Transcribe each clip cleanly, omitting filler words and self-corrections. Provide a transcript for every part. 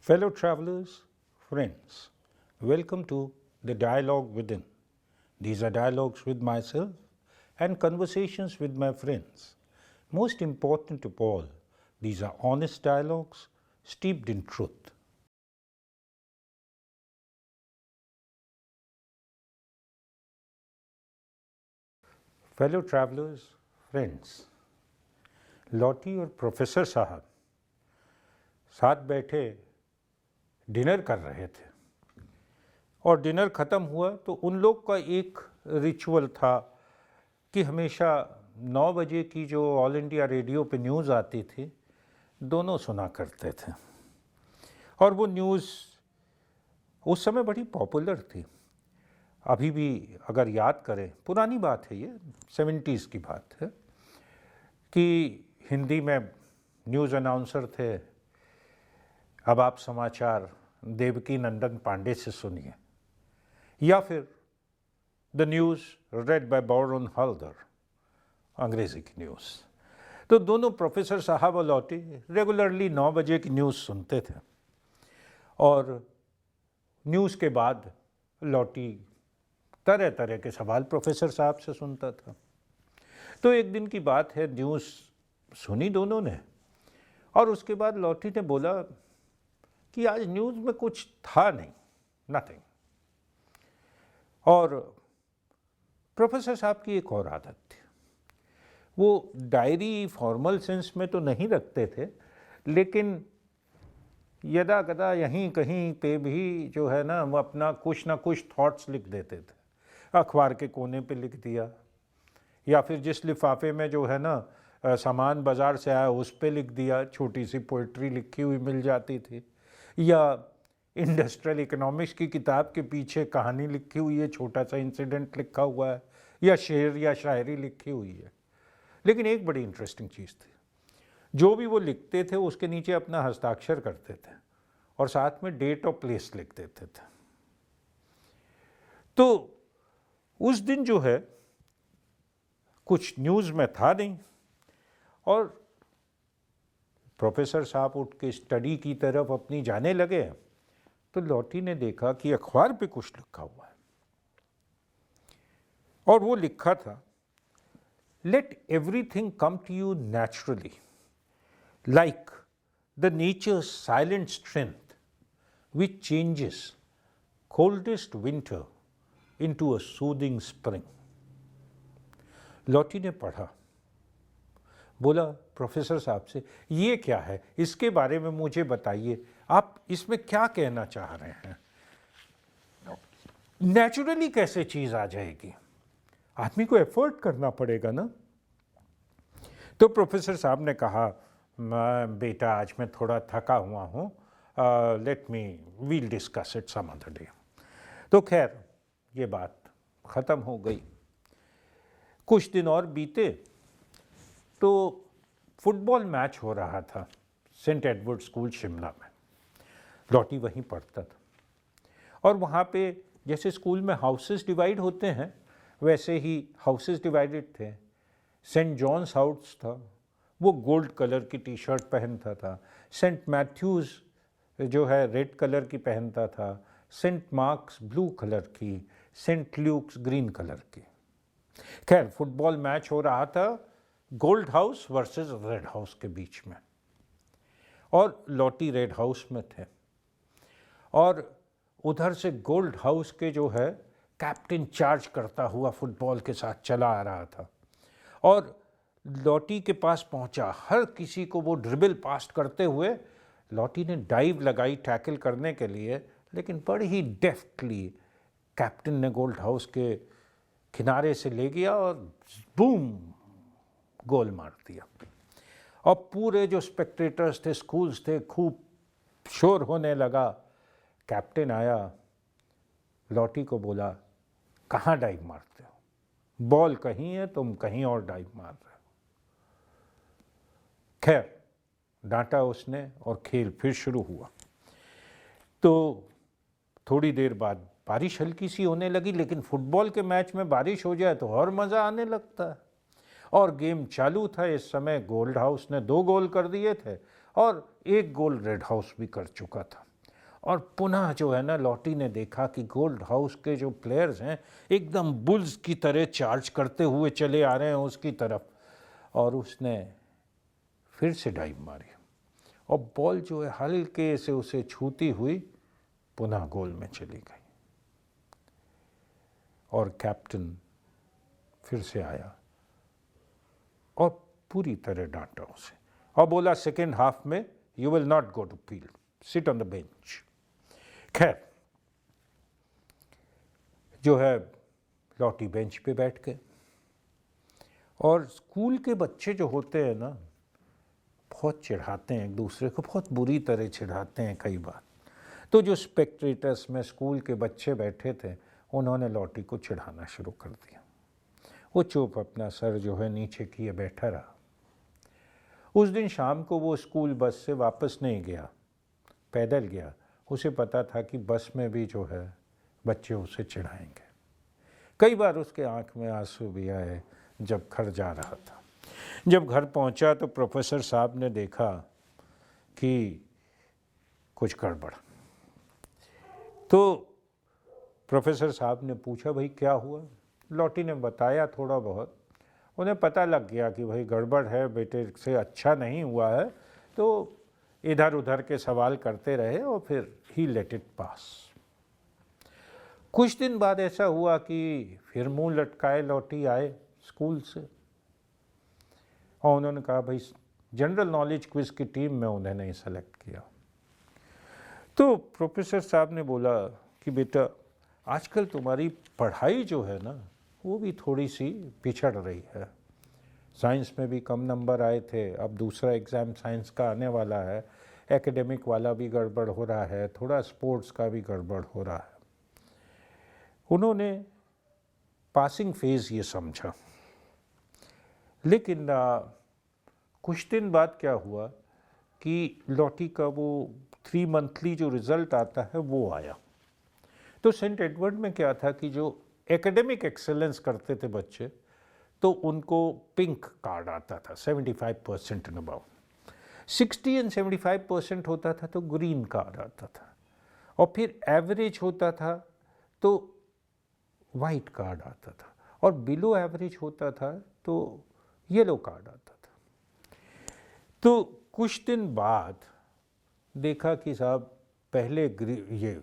Fellow travelers, friends, welcome to the Dialogue Within. These are dialogues with myself and conversations with my friends. Most important of all, these are honest dialogues steeped in truth. Fellow travelers, friends, लॉटी और professor साहब साथ बैठे dinner कर रहे थे और dinner ख़त्म हुआ तो उन लोग का एक रिचुअल था कि हमेशा 9 बजे की जो ऑल इंडिया रेडियो पे न्यूज़ आती थी दोनों सुना करते थे और वो न्यूज़ उस समय बड़ी पॉपुलर थी। अभी भी अगर याद करें, पुरानी बात है, ये 70s की बात है कि हिंदी में न्यूज़ अनाउंसर थे, अब आप समाचार देवकी नंदन पांडे से सुनिए, या फिर द न्यूज़ रेड बाय बॉर्डन हल्दर, अंग्रेज़ी की न्यूज़। तो दोनों प्रोफेसर साहब और लॉटी रेगुलरली 9 बजे की न्यूज़ सुनते थे और न्यूज़ के बाद लॉटी तरह तरह के सवाल प्रोफेसर साहब से सुनता था। तो एक दिन की बात है, न्यूज़ सुनी दोनों ने और उसके बाद लॉटी ने बोला कि आज न्यूज़ में कुछ था नहीं, नथिंग। और प्रोफेसर साहब की एक और आदत थी, वो डायरी फॉर्मल सेंस में तो नहीं रखते थे, लेकिन यदा कदा यहीं कहीं पे भी जो है ना वो अपना कुछ ना कुछ थॉट्स लिख देते थे। अखबार के कोने पे लिख दिया या फिर जिस लिफाफे में जो है ना सामान बाज़ार से आया उस पे लिख दिया, छोटी सी पोइट्री लिखी हुई मिल जाती थी, या इंडस्ट्रियल इकोनॉमिक्स की किताब के पीछे कहानी लिखी हुई है, छोटा सा इंसिडेंट लिखा हुआ है, या शेर या शायरी लिखी हुई है। लेकिन एक बड़ी इंटरेस्टिंग चीज़ थी, जो भी वो लिखते थे उसके नीचे अपना हस्ताक्षर करते थे और साथ में डेट और प्लेस लिख देते थे। तो उस दिन जो है कुछ न्यूज़ में था नहीं और प्रोफेसर साहब उठ के स्टडी की तरफ अपनी जाने लगे तो लॉटी ने देखा कि अखबार पे कुछ लिखा हुआ है और वो लिखा था, let everything come to you naturally like the nature's silent strength which changes coldest winter into a soothing spring. लॉटी ने पढ़ा, बोला प्रोफेसर साहब से, ये क्या है, इसके बारे में मुझे बताइए, आप इसमें क्या कहना चाह रहे हैं? नेचुरली कैसे चीज़ आ जाएगी? आदमी को एफर्ट करना पड़ेगा ना। तो प्रोफेसर साहब ने कहा, बेटा आज मैं थोड़ा थका हुआ हूँ, we'll discuss it some other day. तो खैर ये बात ख़त्म हो गई। कुछ दिन और बीते तो फुटबॉल मैच हो रहा था सेंट एडवर्ड स्कूल शिमला में। लॉटी वहीं पढ़ता था और वहाँ पे जैसे स्कूल में हाउसेस डिवाइड होते हैं वैसे ही हाउसेस डिवाइडेड थे। सेंट जॉन्स हाउस था, वो गोल्ड कलर की टी शर्ट पहनता था। सेंट मैथ्यूज़ जो है रेड कलर की पहनता था, सेंट मार्क्स ब्लू कलर की, सेंट ल्यूक्स ग्रीन कलर की। खैर फुटबॉल मैच हो रहा था gold house versus red house के बीच में और लॉटी रेड हाउस में थे और उधर से गोल्ड हाउस के जो है कैप्टन चार्ज करता हुआ फुटबॉल के साथ चला आ रहा था और लॉटी के पास पहुंचा। हर किसी को वो ड्रिबल पास करते हुए लॉटी ने डाइव लगाई टैकल करने के लिए, लेकिन बड़ी ही डेफ्टली कैप्टन ने गोल्ड हाउस के किनारे से ले गया और बूम गोल मार दिया। और पूरे जो स्पेक्टेटर्स थे, स्कूल्स थे, खूब शोर होने लगा। कैप्टन आया, लॉटी को बोला, कहाँ डाइव मारते हो? बॉल कहीं है, तुम कहीं और डाइव मार रहे हो। खैर डांटा उसने और खेल फिर शुरू हुआ। तो थोड़ी देर बाद बारिश हल्की सी होने लगी, लेकिन फुटबॉल के मैच में बारिश हो जाए तो और मज़ा आने लगता है और गेम चालू था। इस समय गोल्ड हाउस ने 2 गोल कर दिए थे और 1 गोल रेड हाउस भी कर चुका था। और पुनः जो है ना लॉटी ने देखा कि गोल्ड हाउस के जो प्लेयर्स हैं एकदम बुल्स की तरह चार्ज करते हुए चले आ रहे हैं उसकी तरफ, और उसने फिर से डाइव मारी और बॉल जो है हल्के से उसे छूती हुई पुनः गोल में चली गई। और कैप्टन फिर से आया और पूरी तरह डांटा उसे और बोला सेकेंड हाफ में you will not go to field, sit on the bench. खैर जो है लॉटी बेंच पे बैठ गए और स्कूल के बच्चे जो होते हैं ना बहुत चिढ़ाते हैं एक दूसरे को, बहुत बुरी तरह चिढ़ाते हैं कई बार। तो जो स्पेक्टेटर्स में स्कूल के बच्चे बैठे थे उन्होंने लॉटी को चिढ़ाना शुरू कर दिया। वो चुप अपना सर जो है नीचे किए बैठा रहा। उस दिन शाम को वो स्कूल बस से वापस नहीं गया, पैदल गया। उसे पता था कि बस में भी जो है बच्चे उसे चिढ़ाएंगे। कई बार उसके आंख में आंसू भी आए जब घर जा रहा था। जब घर पहुंचा तो प्रोफेसर साहब ने देखा कि कुछ गड़बड़। तो प्रोफेसर साहब ने पूछा भाई क्या हुआ। लॉटी ने बताया थोड़ा बहुत। उन्हें पता लग गया कि भाई गड़बड़ है, बेटे से अच्छा नहीं हुआ है। तो इधर उधर के सवाल करते रहे और फिर ही लेट इट पास। कुछ दिन बाद ऐसा हुआ कि फिर मुंह लटकाए लॉटी आए स्कूल से और उन्होंने कहा भाई जनरल नॉलेज क्विज की टीम में उन्हें नहीं सेलेक्ट किया। तो प्रोफेसर साहब ने बोला कि बेटा आजकल तुम्हारी पढ़ाई जो है ना वो भी थोड़ी सी पिछड़ रही है। साइंस में भी कम नंबर आए थे, अब दूसरा एग्ज़ाम साइंस का आने वाला है, एकेडमिक वाला भी गड़बड़ हो रहा है, थोड़ा स्पोर्ट्स का भी गड़बड़ हो रहा है। उन्होंने पासिंग फेज़ ये समझा। लेकिन कुछ दिन बाद क्या हुआ कि लॉटी का वो 3 मंथली जो रिज़ल्ट आता है वो आया। तो सेंट एडवर्ड में क्या था कि जो एकेडमिक एक्सेलेंस करते थे बच्चे तो उनको पिंक कार्ड आता था 75% एंड अबव। 60 एंड 75% होता था तो ग्रीन कार्ड आता था, और फिर एवरेज होता था तो वाइट कार्ड आता था, और बिलो एवरेज होता था तो येलो कार्ड आता था। तो कुछ दिन बाद देखा कि साहब पहले ये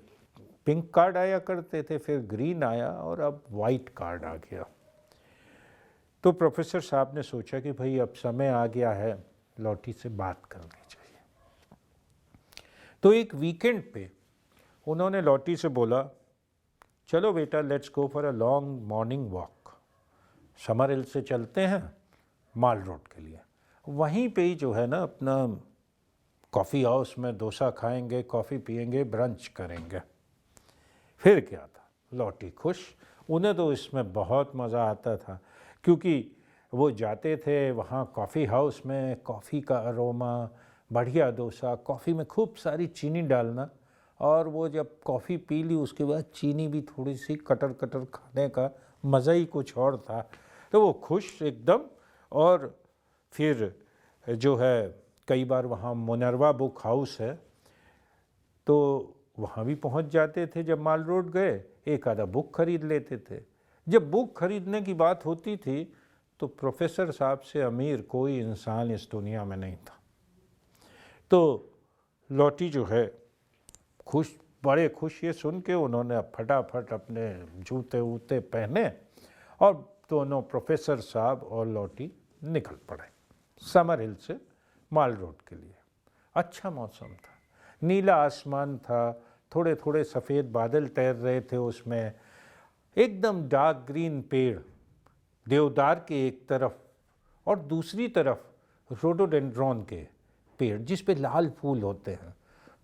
पिंक कार्ड आया करते थे, फिर ग्रीन आया और अब वाइट कार्ड आ गया। तो प्रोफेसर साहब ने सोचा कि भाई अब समय आ गया है लॉटी से बात करनी चाहिए। तो एक वीकेंड पे उन्होंने लॉटी से बोला चलो बेटा let's go for a long morning walk, Summer Hill से चलते हैं माल रोड के लिए। वहीं पे ही जो है ना अपना कॉफ़ी हाउस में डोसा खाएंगे, कॉफ़ी पिएंगे, ब्रंच करेंगे। फिर क्या था, लॉटी खुश। उन्हें तो इसमें बहुत मज़ा आता था क्योंकि वो जाते थे वहाँ कॉफ़ी हाउस में, कॉफ़ी का अरोमा, बढ़िया डोसा, कॉफ़ी में खूब सारी चीनी डालना, और वो जब कॉफ़ी पी ली उसके बाद चीनी भी थोड़ी सी कटर कटर खाने का मज़ा ही कुछ और था। तो वो खुश एकदम। और फिर जो है कई बार वहाँ मुनरवा बुक हाउस है तो वहाँ भी पहुँच जाते थे। जब माल रोड गए एक आधा बुक खरीद लेते थे। जब बुक खरीदने की बात होती थी तो प्रोफेसर साहब से अमीर कोई इंसान इस दुनिया में नहीं था। तो लॉटी जो है खुश, बड़े खुश ये सुन के उन्होंने फटाफट अपने जूते वूते पहने और दोनों प्रोफेसर साहब और लॉटी निकल पड़े समर हिल से माल रोड के लिए। अच्छा मौसम था, नीला आसमान था, थोड़े थोड़े सफ़ेद बादल तैर रहे थे उसमें, एकदम डार्क ग्रीन पेड़ देवदार के एक तरफ और दूसरी तरफ रोडोडेंड्रॉन के पेड़ जिस पे लाल फूल होते हैं,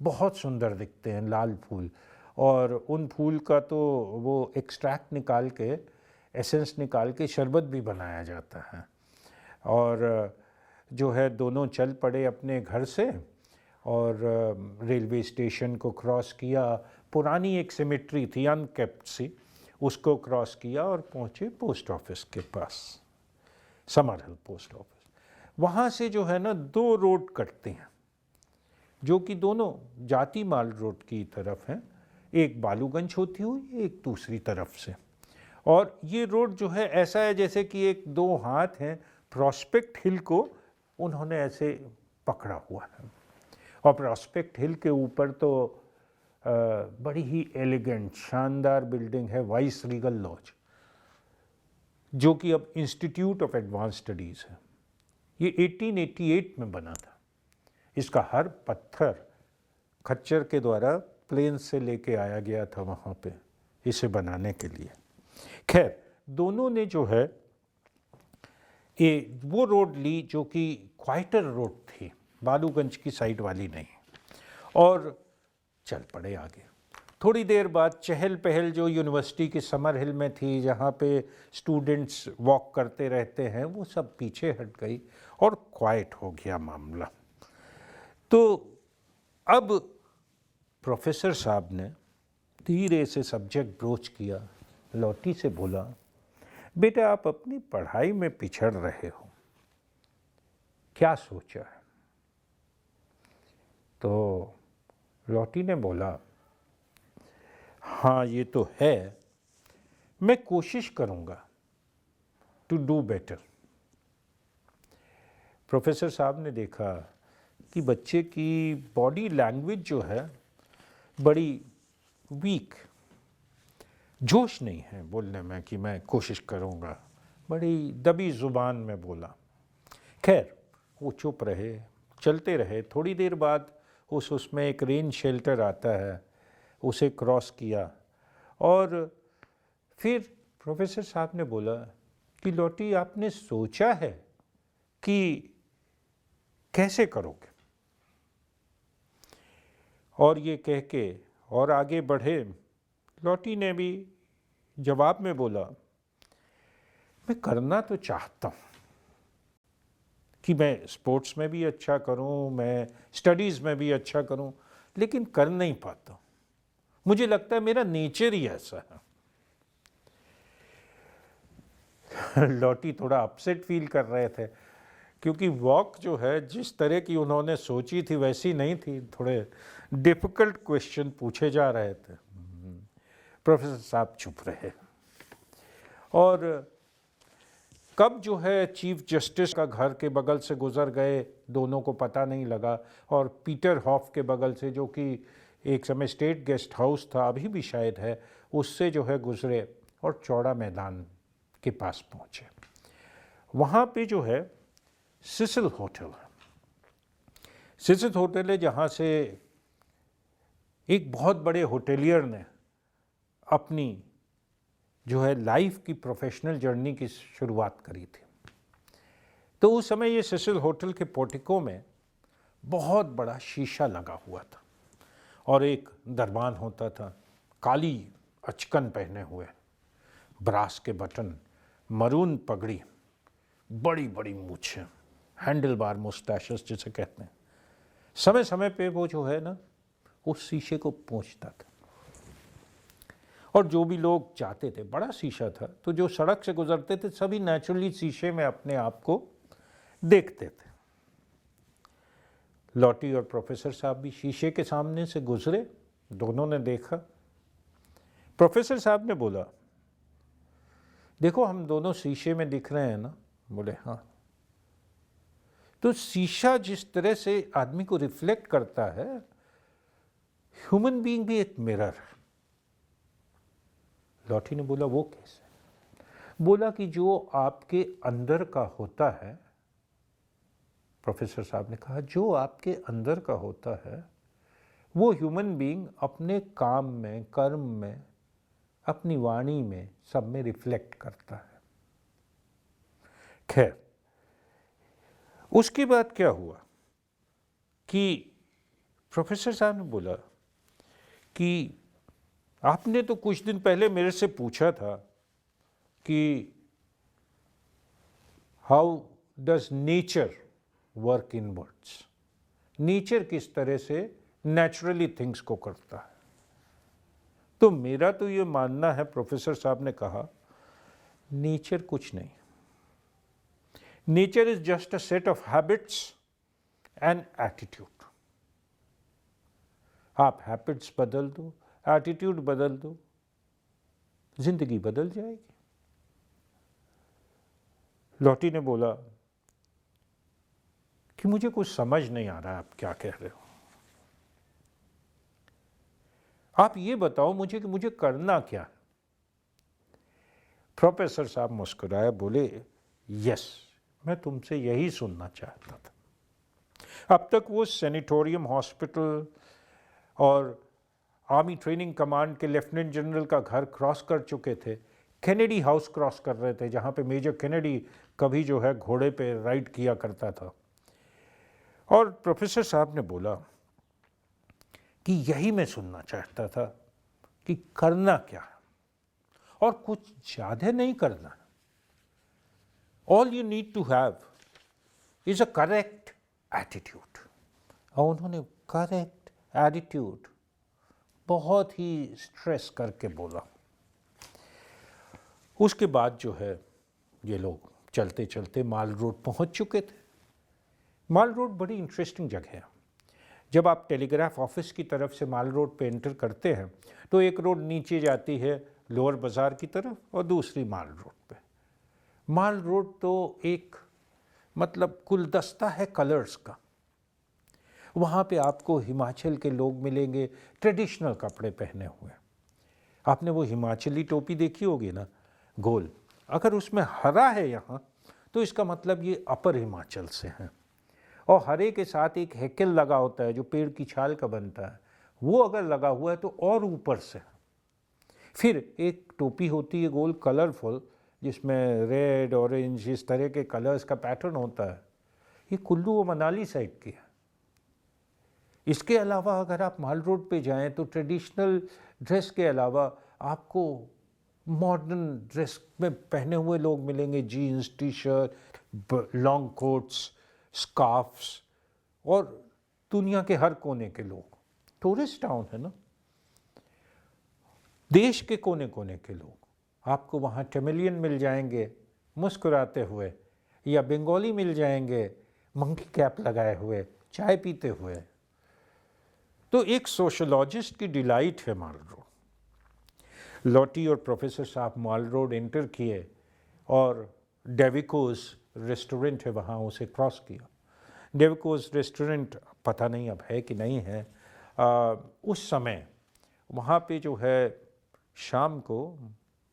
बहुत सुंदर दिखते हैं लाल फूल। और उन फूल का तो वो एक्सट्रैक्ट निकाल के, एसेंस निकाल के शरबत भी बनाया जाता है। और जो है दोनों चल पड़े अपने घर से और रेलवे स्टेशन को क्रॉस किया। पुरानी एक सिमेट्री थी अनकेप्ट सी, उसको क्रॉस किया और पहुँचे पोस्ट ऑफिस के पास, समर हिल पोस्ट ऑफिस। वहाँ से जो है ना 2 रोड कटते हैं। जो कि दोनों जाती माल रोड की तरफ हैं, एक बालूगंज होती हुई एक दूसरी तरफ से। और ये रोड जो है ऐसा है जैसे कि एक दो हाथ हैं, प्रॉस्पेक्ट हिल को उन्होंने ऐसे पकड़ा हुआ है। और प्रॉस्पेक्ट हिल के ऊपर तो बड़ी ही एलिगेंट शानदार बिल्डिंग है, वाइस रीगल लॉज, जो कि अब इंस्टीट्यूट ऑफ एडवांस स्टडीज़ है। ये 1888 में बना था। इसका हर पत्थर खच्चर के द्वारा प्लेन से लेके आया गया था वहाँ पे इसे बनाने के लिए। खैर, दोनों ने जो है ये वो रोड ली जो कि क्वाइटर रोड थी, बालूगंज की साइड वाली नहीं, और चल पड़े आगे। थोड़ी देर बाद चहल पहल जो यूनिवर्सिटी की समर हिल में थी, जहाँ पे स्टूडेंट्स वॉक करते रहते हैं, वो सब पीछे हट गई और क्वाइट हो गया मामला। तो अब प्रोफेसर साहब ने धीरे से सब्जेक्ट ब्रोच किया, लौटी से बोला, बेटा आप अपनी पढ़ाई में पिछड़ रहे हो, क्या सोचा है? तो लौटी ने बोला, हाँ ये तो है, मैं कोशिश करूँगा टू डू बेटर। प्रोफेसर साहब ने देखा कि बच्चे की बॉडी लैंग्वेज जो है बड़ी वीक, जोश नहीं है बोलने में कि मैं कोशिश करूँगा, बड़ी दबी ज़ुबान में बोला। खैर, वो चुप रहे, चलते रहे। थोड़ी देर बाद उसमें एक रेन शेल्टर आता है, उसे क्रॉस किया और फिर प्रोफेसर साहब ने बोला कि लौटी आपने सोचा है कि कैसे करोगे? और ये कह के और आगे बढ़े। लौटी ने भी जवाब में बोला, मैं करना तो चाहता हूँ कि मैं स्पोर्ट्स में भी अच्छा करूँ, मैं स्टडीज़ में भी अच्छा करूँ, लेकिन कर नहीं पाता। मुझे लगता है मेरा नेचर ही ऐसा है। लौटी थोड़ा अपसेट फील कर रहे थे, क्योंकि वॉक जो है जिस तरह की उन्होंने सोची थी वैसी नहीं थी, थोड़े डिफ़िकल्ट क्वेश्चन पूछे जा रहे थे। प्रोफेसर साहब चुप रहे। और कब जो है चीफ जस्टिस का घर के बगल से गुजर गए, दोनों को पता नहीं लगा। और पीटर हॉफ के बगल से, जो कि एक समय स्टेट गेस्ट हाउस था, अभी भी शायद है, उससे जो है गुजरे और चौड़ा मैदान के पास पहुँचे। वहाँ पे जो है सिसिल होटल है। सिसिल होटल है जहाँ से एक बहुत बड़े होटेलियर ने अपनी जो है लाइफ की प्रोफेशनल जर्नी की शुरुआत करी थी। तो उस समय ये सिसिल होटल के पोर्टिको में बहुत बड़ा शीशा लगा हुआ था और एक दरबान होता था, काली अचकन पहने हुए, ब्रास के बटन, मरून पगड़ी, बड़ी बड़ी मूछें, हैंडल बार मुस्टैशेस जिसे कहते हैं। समय समय पे वो जो है ना उस शीशे को पोंछता था, और जो भी लोग जाते थे, बड़ा शीशा था, तो जो सड़क से गुजरते थे सभी नेचुरली शीशे में अपने आप को देखते थे। लौटी और प्रोफेसर साहब भी शीशे के सामने से गुजरे, दोनों ने देखा। प्रोफेसर साहब ने बोला, देखो हम दोनों शीशे में दिख रहे हैं ना? बोले हाँ। तो शीशा जिस तरह से आदमी को रिफ्लेक्ट करता है, ह्यूमन बीइंग भी एक मिरर है। लौटी ने बोला, वो कैसे? बोला कि जो आपके अंदर का होता है, प्रोफेसर साहब ने कहा, जो आपके अंदर का होता है वो ह्यूमन बीइंग अपने काम में, कर्म में, अपनी वाणी में, सब में रिफ्लेक्ट करता है। खैर, उसके बाद क्या हुआ कि प्रोफेसर साहब ने बोला कि आपने तो कुछ दिन पहले मेरे से पूछा था कि how does nature work in words, nature किस तरह से नेचुरली थिंग्स को करता है। तो मेरा तो ये मानना है, प्रोफेसर साहब ने कहा, नेचर कुछ नहीं, nature is just a set of habits and attitude. आप हैबिट्स बदल दो, एटीट्यूड बदल दो, जिंदगी बदल जाएगी। लॉटी ने बोला कि मुझे कुछ समझ नहीं आ रहा आप क्या कह रहे हो, आप ये बताओ मुझे कि मुझे करना क्या है। प्रोफेसर साहब मुस्कुराए, बोले यस, मैं तुमसे यही सुनना चाहता था। अब तक वो सैनिटोरियम हॉस्पिटल और आर्मी ट्रेनिंग कमांड के लेफ्टिनेंट जनरल का घर क्रॉस कर चुके थे, कैनेडी हाउस क्रॉस कर रहे थे, जहाँ पे मेजर कैनेडी कभी जो है घोड़े पे राइड किया करता था। और प्रोफेसर साहब ने बोला कि यही मैं सुनना चाहता था कि करना क्या है, और कुछ ज़्यादा नहीं करना। All you need to have is a correct attitude. और उन्होंने करेक्ट एटीट्यूड बहुत ही स्ट्रेस करके बोला। उसके बाद जो है ये लोग चलते चलते माल रोड पहुंच चुके थे। माल रोड बड़ी इंटरेस्टिंग जगह है। जब आप टेलीग्राफ ऑफिस की तरफ से माल रोड पे एंटर करते हैं तो एक रोड नीचे जाती है लोअर बाज़ार की तरफ और दूसरी माल रोड पे। माल रोड तो एक मतलब गुलदस्ता है कलर्स का। वहाँ पे आपको हिमाचल के लोग मिलेंगे ट्रेडिशनल कपड़े पहने हुए। आपने वो हिमाचली टोपी देखी होगी ना, गोल, अगर उसमें हरा है यहाँ तो इसका मतलब ये अपर हिमाचल से हैं। और हरे के साथ एक हैकल लगा होता है जो पेड़ की छाल का बनता है, वो अगर लगा हुआ है तो और ऊपर से। फिर एक टोपी होती है गोल कलरफुल जिसमें रेड ऑरेंज इस तरह के कलर्स का पैटर्न होता है, ये कुल्लू व मनाली साइड की है। इसके अलावा अगर आप माल रोड पे जाएं तो ट्रेडिशनल ड्रेस के अलावा आपको मॉडर्न ड्रेस में पहने हुए लोग मिलेंगे, jeans, T shirt, long coats, scarfs, और दुनिया के हर कोने के लोग। टूरिस्ट टाउन है ना, देश के कोने कोने के लोग। आपको वहाँ तमिलियन मिल जाएंगे मुस्कुराते हुए, या बंगाली मिल जाएंगे मंकी कैप लगाए हुए चाय पीते हुए। तो एक सोशोलॉजिस्ट की डिलाइट है माल रोड। लॉटी और प्रोफेसर साहब माल रोड एंटर किए और डेविकोज रेस्टोरेंट है वहाँ उसे क्रॉस किया। डेविकोज रेस्टोरेंट पता नहीं अब है कि नहीं है। उस समय वहाँ पे जो है शाम को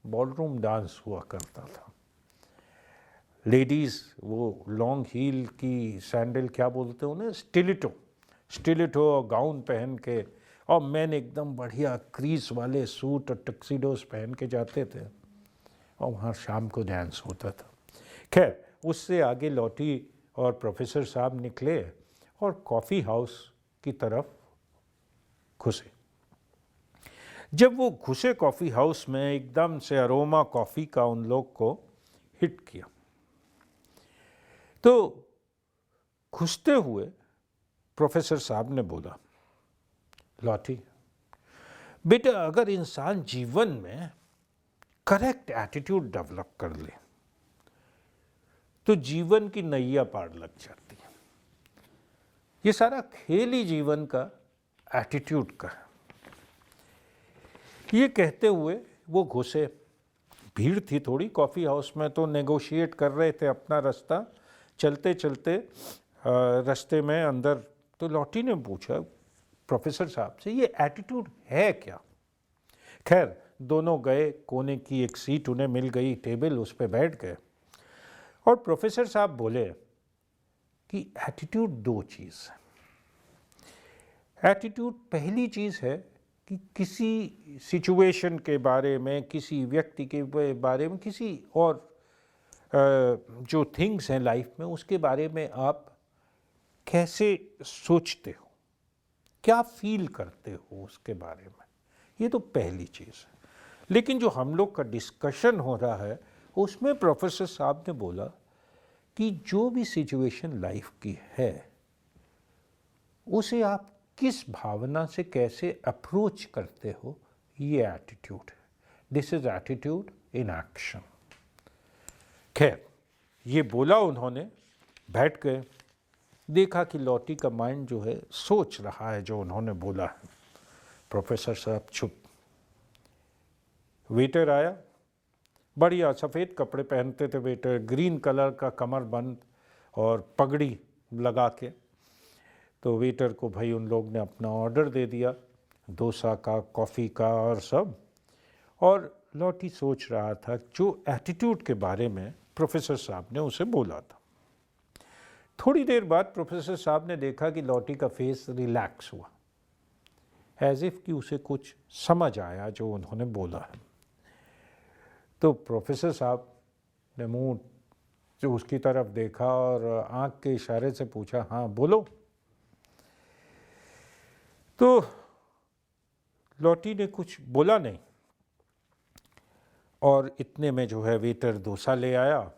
बॉलरूम डांस हुआ करता था। लेडीज़ वो लॉन्ग हील की सैंडल क्या बोलते हैं उन्हें, स्टिलेटो और गाउन पहन के, और मैंने एकदम बढ़िया क्रीज वाले सूट और टक्सीडोज पहन के जाते थे और वहाँ शाम को डांस होता था। खैर, उससे आगे लॉटी और प्रोफेसर साहब निकले और कॉफ़ी हाउस की तरफ घुसे। जब वो घुसे कॉफ़ी हाउस में, एकदम से अरोमा कॉफ़ी का उन लोग को हिट किया। तो घुसते हुए प्रोफेसर साहब ने बोला, लॉटी बेटा, अगर इंसान जीवन में करेक्ट एटीट्यूड डेवलप कर ले तो जीवन की नैया पार लग जाती है। ये सारा खेल ही जीवन का एटीट्यूड का है। ये कहते हुए वो घुसे। भीड़ थी थोड़ी कॉफ़ी हाउस में, तो नेगोशिएट कर रहे थे अपना रास्ता। चलते चलते रास्ते में अंदर, तो लॉटी ने पूछा प्रोफेसर साहब से, ये एटीट्यूड है क्या? खैर, दोनों गए, कोने की एक सीट उन्हें मिल गई, टेबल, उस पर बैठ गए। और प्रोफेसर साहब बोले कि एटीट्यूड दो चीज़ है। एटीट्यूड पहली चीज़ है कि किसी सिचुएशन के बारे में, किसी व्यक्ति के बारे में, किसी और जो थिंग्स हैं लाइफ में, उसके बारे में आप कैसे सोचते हो, क्या फील करते हो उसके बारे में, ये तो पहली चीज़ है। लेकिन जो हम लोग का डिस्कशन हो रहा है उसमें प्रोफेसर साहब ने बोला कि जो भी सिचुएशन लाइफ की है उसे आप किस भावना से कैसे अप्रोच करते हो, ये एटीट्यूड है। This is attitude in action. खैर, ये बोला उन्होंने, बैठ गए। देखा कि लॉटी का माइंड जो है सोच रहा है जो उन्होंने बोला है। प्रोफेसर साहब चुप। वेटर आया, बढ़िया सफ़ेद कपड़े पहनते थे वेटर, ग्रीन कलर का कमरबंद और पगड़ी लगा के। तो वेटर को भाई उन लोग ने अपना ऑर्डर दे दिया, डोसा का, कॉफ़ी का और सब। और लॉटी सोच रहा था जो एटीट्यूड के बारे में प्रोफेसर साहब ने उसे बोला था। थोड़ी देर बाद प्रोफेसर साहब ने देखा कि लॉटी का फेस रिलैक्स हुआ, एज इफ कि उसे कुछ समझ आया जो उन्होंने बोला है। तो प्रोफेसर साहब ने मुंह जो उसकी तरफ देखा और आंख के इशारे से पूछा, हाँ बोलो। तो लॉटी ने कुछ बोला नहीं और इतने में जो है वेटर डोसा ले आया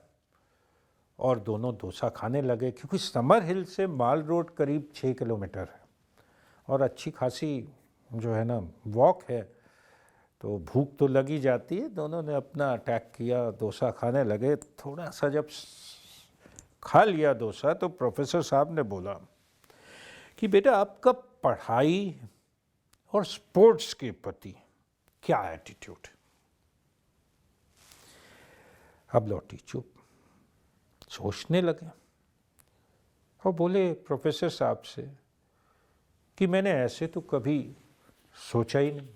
और दोनों डोसा खाने लगे। क्योंकि समर हिल से माल रोड करीब 6 किलोमीटर है और अच्छी खासी जो है ना वॉक है, तो भूख तो लगी जाती है। दोनों ने अपना अटैक किया, डोसा खाने लगे। थोड़ा सा जब खा लिया डोसा तो प्रोफेसर साहब ने बोला कि बेटा आपका पढ़ाई और स्पोर्ट्स के प्रति क्या एटीट्यूड है? अब लॉटी चुप, सोचने लगे और बोले प्रोफेसर साहब से कि मैंने ऐसे तो कभी सोचा ही नहीं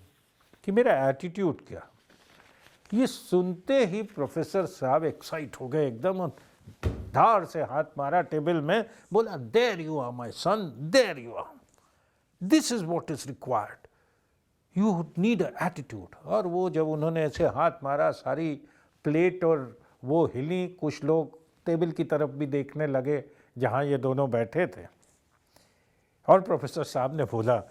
कि मेरा एटीट्यूड क्या। ये सुनते ही प्रोफेसर साहब एक्साइट हो गए एकदम, और धार से हाथ मारा टेबल में, बोला there you are my son, there you are, this is what is required, you need a attitude. और वो जब उन्होंने ऐसे हाथ मारा, सारी प्लेट और वो हिली, कुछ लोग टेबल की तरफ भी देखने लगे जहाँ ये दोनों बैठे थे। और प्रोफेसर साहब ने बोला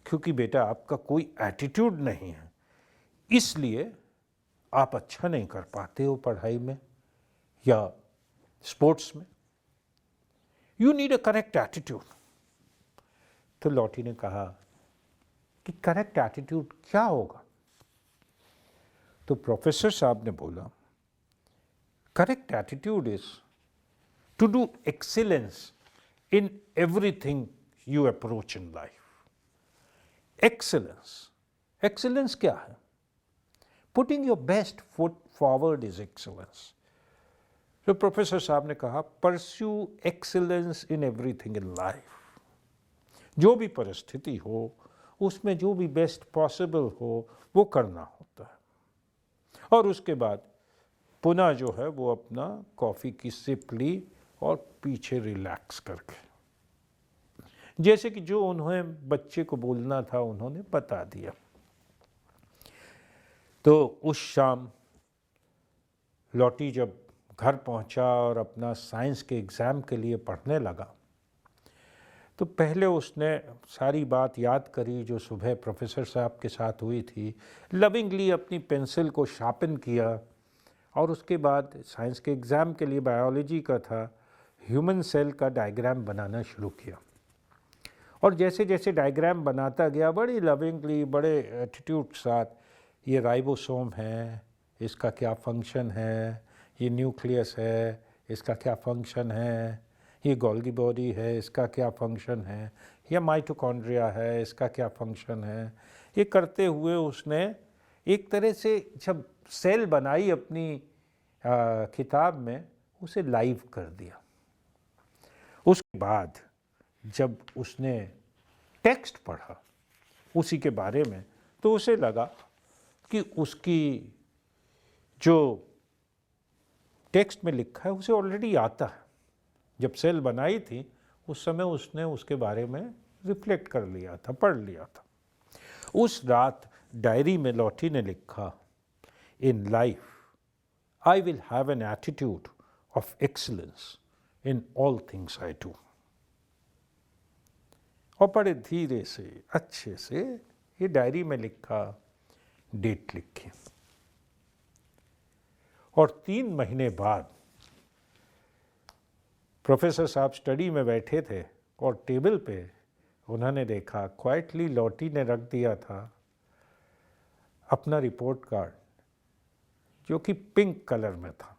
क्योंकि बेटा आपका कोई एटीट्यूड नहीं है, इसलिए आप अच्छा नहीं कर पाते हो पढ़ाई में या स्पोर्ट्स में, you need a correct attitude. तो लॉटी ने कहा कि करेक्ट एटीट्यूड क्या होगा? तो प्रोफेसर साहब ने बोला correct attitude is to do excellence in everything you approach in life. Excellence. Excellence क्या है? Putting your best foot forward is excellence. तो प्रोफेसर साहब ने कहा pursue excellence in everything in life. जो भी परिस्थिति हो उसमें जो भी बेस्ट पॉसिबल हो वो करना होता है। और उसके बाद पुनः जो है वो अपना कॉफ़ी की सिप ली और पीछे रिलैक्स करके, जैसे कि जो उन्हें बच्चे को बोलना था उन्होंने बता दिया। तो उस शाम लॉटी जब घर पहुंचा और अपना साइंस के एग्ज़ाम के लिए पढ़ने लगा, तो पहले उसने सारी बात याद करी जो सुबह प्रोफेसर साहब के साथ हुई थी, लविंगली अपनी पेंसिल को शार्पन किया और उसके बाद साइंस के एग्ज़ाम के लिए बायोलॉजी का था, ह्यूमन सेल का डायग्राम बनाना शुरू किया। और जैसे जैसे डायग्राम बनाता गया बड़ी लविंगली, बड़े एटीट्यूड के साथ, ये राइबोसोम है, इसका क्या फंक्शन है, ये न्यूक्लियस है, इसका क्या फंक्शन है, ये गोल्गी बॉडी है, इसका क्या फंक्शन है, या माइटोकॉन्ड्रिया है, इसका क्या फंक्शन है। ये करते हुए उसने एक तरह से जब सेल बनाई अपनी किताब में, उसे लाइव कर दिया। उसके बाद जब उसने टेक्स्ट पढ़ा उसी के बारे में, तो उसे लगा कि उसकी जो टेक्स्ट में लिखा है उसे ऑलरेडी आता है। जब सेल बनाई थी उस समय उसने उसके बारे में रिफ्लेक्ट कर लिया था, पढ़ लिया था। उस रात डायरी में लॉटी ने लिखा, in life I will have an attitude of excellence in all things I do. और बड़े धीरे से अच्छे से ये डायरी में लिखा, डेट लिखी। और 3 महीने बाद प्रोफेसर साहब स्टडी में बैठे थे और टेबल पे उन्होंने देखा क्वाइटली लॉटी ने रख दिया था अपना रिपोर्ट कार्ड, जो कि पिंक कलर में था,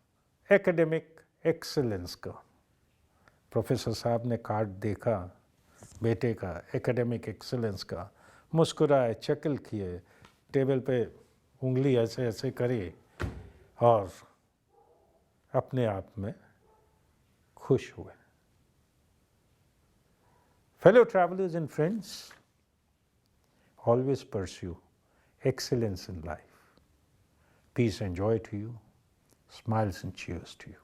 एकेडमिक एक्सीलेंस का। प्रोफेसर साहब ने कार्ड देखा बेटे का, एकेडमिक एक्सीलेंस का, मुस्कुराए, चकल किए, टेबल पे उंगली ऐसे ऐसे करे और अपने आप में खुश हुए। Fellow travelers and friends, always pursue excellence in life. Peace and joy to you. Smiles and cheers to you.